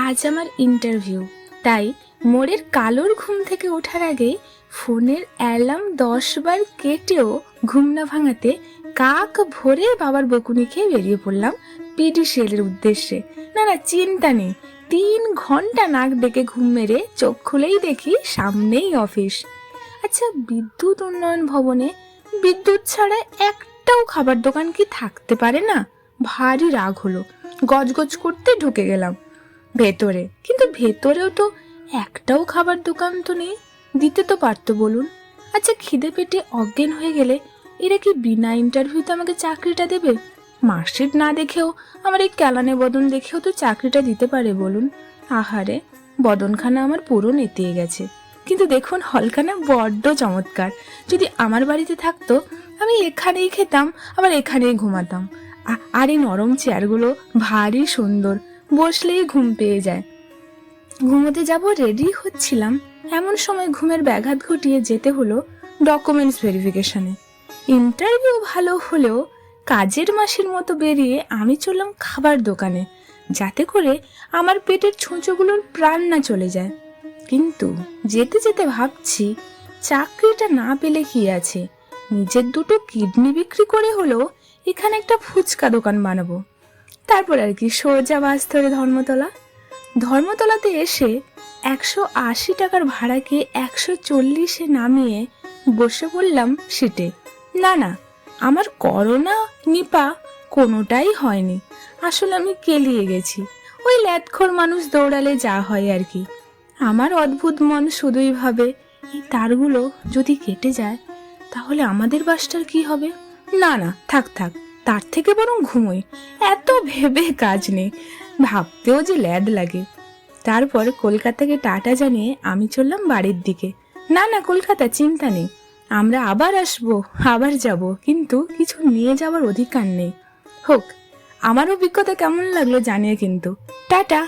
আজ আমার ইন্টারভিউ, তাই মোড়ের কালোর ঘুম থেকে ওঠার আগে ফোনের অ্যালার্ম 10 বার কেটেও ঘুম না ভাঙাতে কাক ভরে বাবার বকুনি খেয়ে বেরিয়ে পড়লাম পিডিসিএল এর উদ্দেশ্যে। না না, চিন্তা নেই, 3 ঘন্টা নাক ডেকে ঘুম মেরে চোখ খুলেই দেখি সামনেই অফিস। আচ্ছা, বিদ্যুৎ উন্নয়ন ভবনে বিদ্যুৎ ছাড়া একটাও খাবার দোকান কি থাকতে পারে না? ভারী রাগ হলো, গজগজ করতে ঢুকে গেলাম ভেতরে। কিন্তু ভেতরেও তো একটাও খাবার দোকান তো নেই, দিতে তো পারতো বলুন। আচ্ছা, খিদে পেটে অজ্ঞান হয়ে গেলে এরা কি বিনা ইন্টারভিউতে আমাকে চাকরিটা দেবে? মার্কশিট না দেখেও, আমার এই ক্যালানে বদন দেখেও তো চাকরিটা দিতে পারে বলুন। আহারে, বদনখানা আমার পুরো নেতিয়ে গেছে। কিন্তু দেখুন, হলখানা বড্ড চমৎকার। যদি আমার বাড়িতে থাকতো, আমি এখানেই খেতাম, আবার এখানেই ঘুমাতাম। আর এই নরম চেয়ারগুলো ভারী সুন্দর, বসলেই ঘুম পেয়ে যায়। ঘুমোতে যাব রেডি হচ্ছিলাম, এমন সময় ঘুমের ব্যাঘাত ঘটিয়ে যেতে হলো ডকুমেন্টস ভেরিফিকেশনে। ইন্টারভিউ ভালো হলেও কাজের মাসির মতো বেরিয়ে আমি চললাম খাবার দোকানে, যাতে করে আমার পেটের ছুঁচোগুলোর প্রাণ না চলে যায়। কিন্তু যেতে যেতে ভাবছি, চাকরিটা না পেলে কি আছে, নিজের 2টো কিডনি বিক্রি করে হলেও এখানে একটা ফুচকা দোকান বানাবো। তারপর আর কি, সোজা বাস ধরে ধর্মতলাতে এসে 180 টাকার ভাড়াকে 140-এ নামিয়ে বসে পড়লাম সিটে। না না, আমার করোনা নিপা কোনোটাই হয়নি। আসলে আমি কেলিয়ে গেছি, ওই ল্যাটখোর মানুষ দৌড়ালে যা হয় আর কি। আমার অদ্ভুত মন শুধুই ভাবে, এই তারগুলো যদি কেটে যায় তাহলে আমাদের বাসটার কি হবে? না না, থাক, তার থেকে বরং ঘুমোই, এত ভেবে কাজ নেই, ভাবতেও যে ল্যাদ লাগে। তারপর কলকাতাকে টাটা জানিয়ে আমি চললাম বাড়ির দিকে। না না, কলকাতা চিন্তা নেই, আমরা আবার আসবো, আবার যাব, কিন্তু কিছু নিয়ে যাওয়ার অধিকার নেই। হোক, আমার অভিজ্ঞতা কেমন লাগলো জানিয়ে কিন্তু। টাটা।